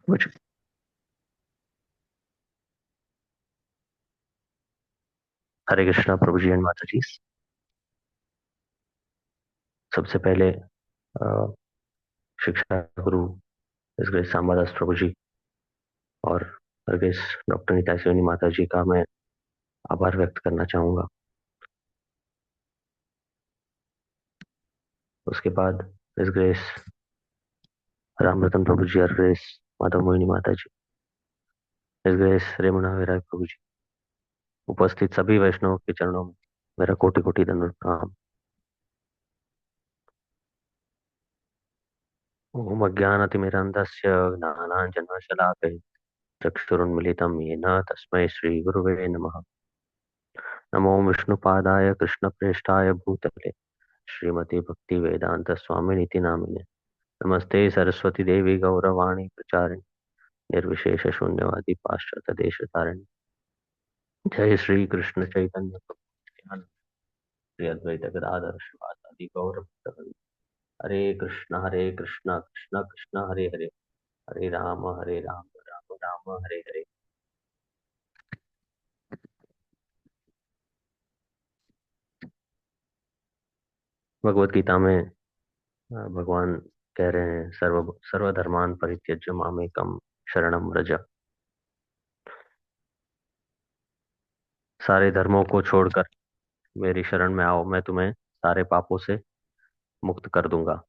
कुछ। हरे कृष्णा प्रभु जी एंड माता जी। सबसे पहले अ, शिक्षा गुरु इस ग्रेस सांबादास प्रभु जी और हरगेश डॉक्टर नीता सिवनी माता जी का मैं आभार व्यक्त करना चाहूंगा। उसके बाद इस ग्रेस राम रतन प्रभु जी, हर ग्रेस माता मोहिनी माता जी, इस ग्रेस रेमुणा विराग प्रभु जी, उपस्थित सभी वैष्णवों के चरणों में मेरा कोटि कोटि दंड प्रणाम। ओम अज्ञानतिमिरन्धस्य ज्ञानाञ्जनशलाकये चक्षुरुन्मिलितं येन तस्मै श्रीगुरुवे नमः। नमो विष्णुपादाय कृष्णप्रेष्ठाय भूतले श्रीमती भक्ति वेदांत स्वामिनीति नामिने। नमस्ते सरस्वती देवी गौरवाणी प्रचारिणे निर्विशेष शून्यवादी पाश्चात्य देश तारिणे। जय श्री कृष्ण चैतन्य प्रभु नित्यानंद, श्री अद्वैत गदाधर शिवासादि गौर भक्तवृंद। हरे कृष्णा कृष्णा कृष्णा हरे हरे, हरे राम राम राम हरे हरे। भगवत गीता में भगवान कह रहे हैं, सर्वधर्मान परित्यज्य मामेकम शरणम व्रज। सारे धर्मों को छोड़कर मेरी शरण में आओ, मैं तुम्हें सारे पापों से मुक्त कर दूंगा।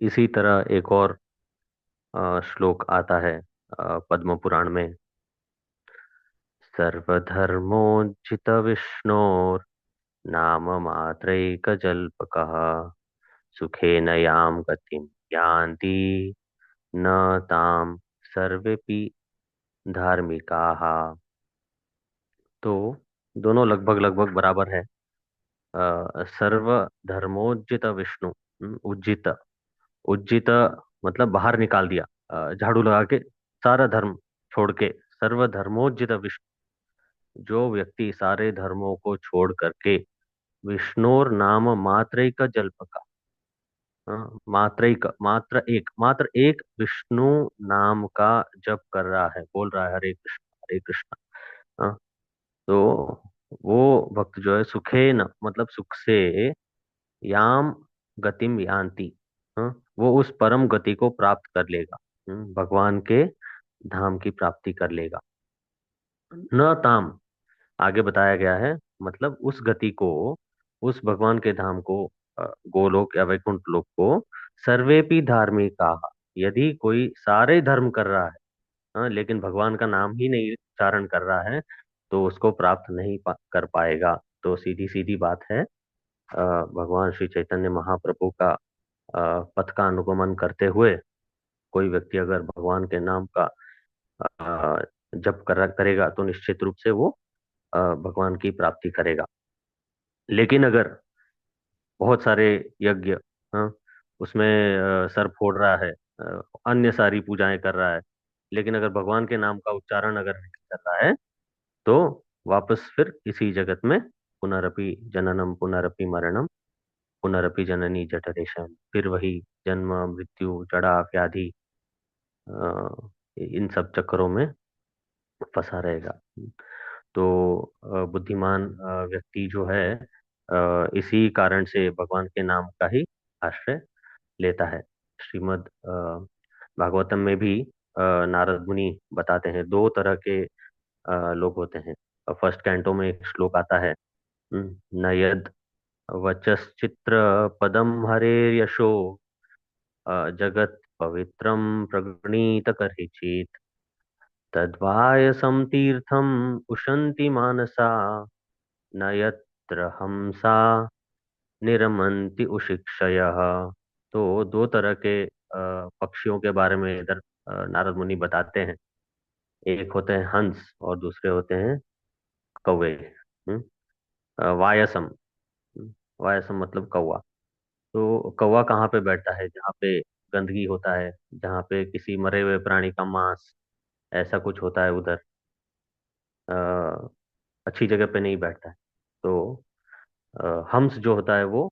इसी तरह एक और श्लोक आता है पद्म पुराण में। सर्वधर्मोज्झित विष्णोर नाम मात्रैकजल्पकः सुखेन यां गतिं यान्ति न ताम सर्वेपि धार्मिकाः। तो दोनों लगभग लगभग बराबर है। सर्व धर्मोज्जित विष्णु, उज्जित, उज्जित मतलब बाहर निकाल दिया, झाड़ू लगा के सारा धर्म छोड़ के। सर्व धर्मोज्जित विष्णु, जो व्यक्ति सारे धर्मों को छोड़ करके विष्णुर नाम मात्रैक जल्प का, मात्रैक मात्र एक विष्णु नाम का जप कर रहा है, बोल रहा है हरे कृष्ण। हाँ, तो वो भक्त जो है सुखे न मतलब सुख से याम गतिम यान्ति, हाँ, वो उस परम गति को प्राप्त कर लेगा। भगवान के धाम की प्राप्ति कर लेगा। न ताम आगे बताया गया है, मतलब उस गति को, उस भगवान के धाम को, गोलोक या वैकुंठ लोक को सर्वेपि धार्मिका, यदि कोई सारे धर्म कर रहा है, हाँ, लेकिन भगवान का नाम ही नहीं उच्चारण कर रहा है, तो उसको प्राप्त नहीं कर पाएगा। तो सीधी सीधी बात है, भगवान श्री चैतन्य महाप्रभु का पथ का अनुगमन करते हुए कोई व्यक्ति अगर भगवान के नाम का जप करेगा तो निश्चित रूप से वो भगवान की प्राप्ति करेगा। लेकिन अगर बहुत सारे यज्ञ, हाँ, उसमें सर फोड़ रहा है, अन्य सारी पूजाएं कर रहा है, लेकिन अगर भगवान के नाम का उच्चारण अगर नहीं कर रहा है, तो वापस फिर इसी जगत में पुनरपि जननम पुनरपि मरणम पुनरपि जननी जठरेशम, फिर वही जन्म मृत्यु जड़ा व्याधि, इन सब चक्करों में फंसा रहेगा। तो बुद्धिमान व्यक्ति जो है इसी कारण से भगवान के नाम का ही आश्रय लेता है। श्रीमद् भागवतम में भी नारद मुनि बताते हैं, दो तरह के लोग होते हैं। फर्स्ट कैंटो में एक श्लोक आता है, न यद वचश्चित्र पदम हरे यशो जगत पवित्रम प्रगणित करहिचित तद्वायसं तीर्थम उशन्ति मानसा न यत्र हमसा निरमन्ति उशिक्षयः। तो दो तरह के पक्षियों के बारे में इधर नारद मुनि बताते हैं। एक होते हैं हंस और दूसरे होते हैं कौवे। वायसम, वायसम मतलब कौवा। तो कौवा कहाँ पे बैठता है? जहाँ पे गंदगी होता है, जहाँ पे किसी मरे हुए प्राणी का मांस ऐसा कुछ होता है, उधर अच्छी जगह पे नहीं बैठता है। तो हम्स जो होता है वो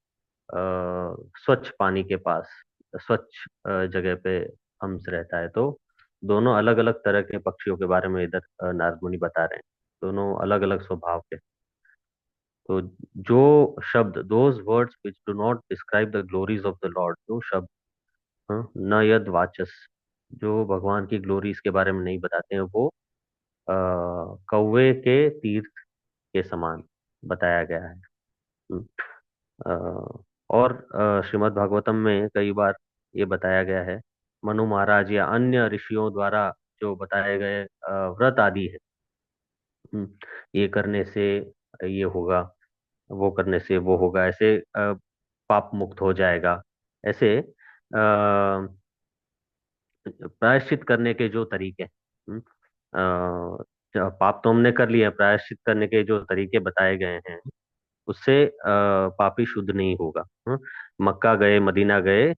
स्वच्छ पानी के पास, स्वच्छ जगह पे हंस रहता है। तो दोनों अलग अलग तरह के पक्षियों के बारे में इधर नारद मुनि बता रहे हैं। दोनों अलग अलग स्वभाव के। तो जो शब्द, those words which do not describe the glories of the Lord, जो शब्द, हाँ, न यद वाचस, जो भगवान की ग्लोरीज के बारे में नहीं बताते हैं, वो कौवे के तीर्थ के समान बताया गया है। हम्म, और श्रीमद् भागवतम में कई बार ये बताया गया है, मनु महाराज या अन्य ऋषियों द्वारा जो बताए गए व्रत आदि है। ये करने से ये होगा, वो करने से वो होगा, ऐसे पाप मुक्त हो जाएगा, ऐसे प्रायश्चित करने के जो तरीके, पाप तो हमने कर लिया, प्रायश्चित करने के जो तरीके बताए गए हैं, उससे पापी शुद्ध नहीं होगा। मक्का गए, मदीना गए,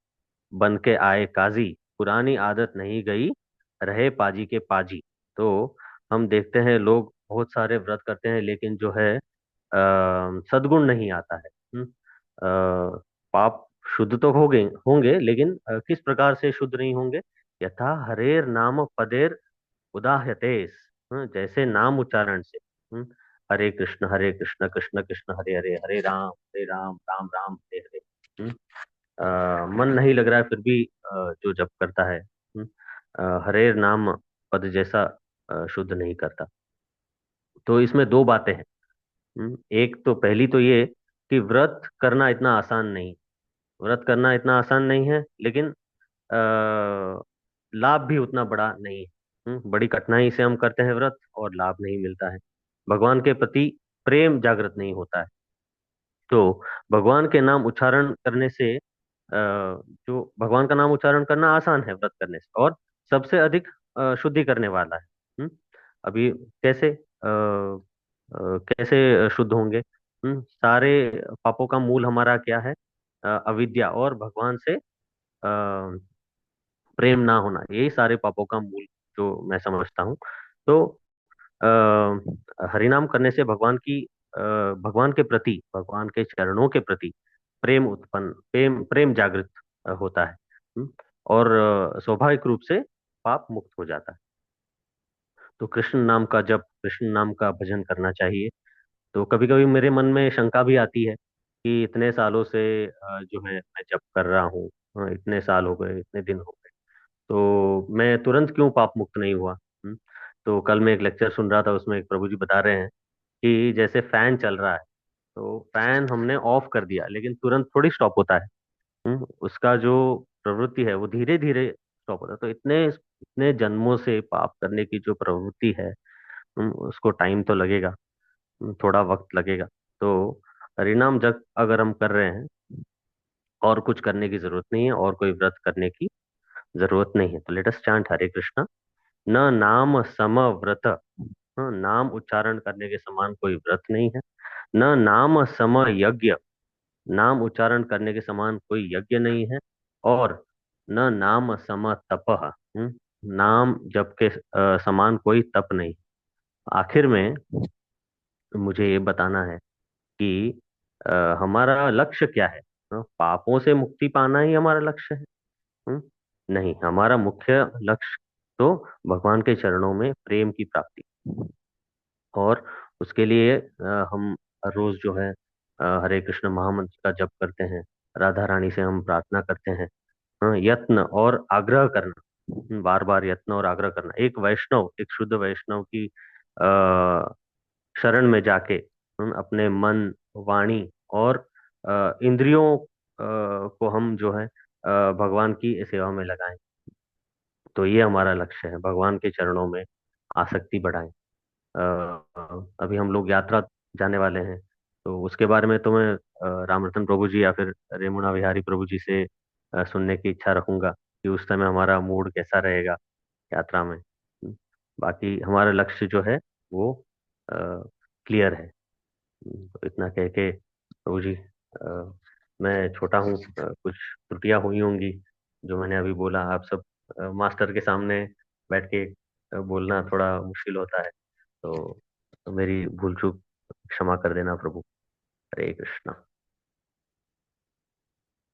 बन के आए काजी, पुरानी आदत नहीं गई, रहे पाजी के पाजी। तो हम देखते हैं लोग बहुत सारे व्रत करते हैं, लेकिन जो है सद्गुण नहीं आता है। पाप शुद्ध तो हो गए होंगे, लेकिन किस प्रकार से शुद्ध नहीं होंगे? यथा हरेर नाम पदेर उदाहतेस, जैसे नाम उच्चारण से। हरे कृष्ण कृष्ण कृष्ण हरे हरे, हरे राम राम राम हरे हरे। मन नहीं लग रहा है फिर भी जो जप करता है, हरे नाम पद जैसा शुद्ध नहीं करता। तो इसमें दो बातें हैं। एक तो, पहली तो ये कि व्रत करना इतना आसान नहीं, व्रत करना इतना आसान नहीं है, लेकिन लाभ भी उतना बड़ा नहीं है। बड़ी कठिनाई से हम करते हैं व्रत और लाभ नहीं मिलता है। भगवान के प्रति प्रेम जागृत नहीं होता है। तो भगवान के नाम उच्चारण करने से जो भगवान का नाम उच्चारण करना आसान है व्रत करने से, और सबसे अधिक शुद्धि करने वाला है। अभी कैसे कैसे शुद्ध होंगे? सारे पापों का मूल हमारा क्या है? अविद्या और भगवान से प्रेम ना होना, यही सारे पापों का मूल जो मैं समझता हूँ। तो हरिनाम करने से भगवान के प्रति, भगवान के चरणों के प्रति प्रेम उत्पन्न, प्रेम जागृत होता है। और स्वाभाविक रूप से पाप मुक्त हो जाता है। तो कृष्ण नाम का जप, कृष्ण नाम का भजन करना चाहिए। तो कभी कभी मेरे मन में शंका भी आती है कि इतने सालों से जो है मैं जप कर रहा हूँ, इतने साल हो गए, इतने दिन हो गए, तो मैं तुरंत क्यों पाप मुक्त नहीं हुआ? तो कल मैं एक लेक्चर सुन रहा था, उसमें एक प्रभु जी बता रहे हैं कि जैसे फैन चल रहा है, तो फैन हमने ऑफ कर दिया, लेकिन तुरंत थोड़ी स्टॉप होता है। उसका जो प्रवृत्ति है वो धीरे धीरे स्टॉप होता है। तो इतने इतने जन्मों से पाप करने की जो प्रवृत्ति है, उसको टाइम तो लगेगा, थोड़ा वक्त लगेगा। तो हरिनाम जप अगर हम कर रहे हैं, और कुछ करने की जरूरत नहीं है, और कोई व्रत करने की जरूरत नहीं है। तो लेट अस चांट हरे कृष्णा। न नाम सम व्रत, नाम उच्चारण करने के समान कोई व्रत नहीं है। न नाम सम यज्ञ, नाम उच्चारण करने के समान कोई यज्ञ नहीं है। और न नाम सम तपः, नाम जप के समान कोई तप नहीं। आखिर में मुझे ये बताना है कि हमारा लक्ष्य क्या है? पापों से मुक्ति पाना ही हमारा लक्ष्य है? हम्म, नहीं, हमारा मुख्य लक्ष्य तो भगवान के चरणों में प्रेम की प्राप्ति। और उसके लिए हम हर रोज जो है हरे कृष्ण महामंत्र का जप करते हैं, राधा रानी से हम प्रार्थना करते हैं। यत्न और आग्रह करना, बार बार यत्न और आग्रह करना, एक वैष्णव, एक शुद्ध वैष्णव की शरण में जाके हम अपने मन, वाणी और इंद्रियों को हम जो है भगवान की सेवा में लगाएं। तो ये हमारा लक्ष्य है, भगवान के चरणों में आसक्ति बढ़ाएं। अभी हम लोग यात्रा जाने वाले हैं, तो उसके बारे में तो मैं रामरतन प्रभु जी या फिर रेमुणा बिहारी प्रभु जी से सुनने की इच्छा रखूंगा कि उस समय हमारा मूड कैसा रहेगा यात्रा में। बाकी हमारा लक्ष्य जो है वो क्लियर है। तो इतना कह के प्रभु जी, मैं छोटा हूँ, कुछ त्रुटियां हुई होंगी जो मैंने अभी बोला। आप सब मास्टर के सामने बैठ के बोलना थोड़ा मुश्किल होता है, तो मेरी भूल चूक क्षमा कर देना प्रभु। हरे कृष्णा।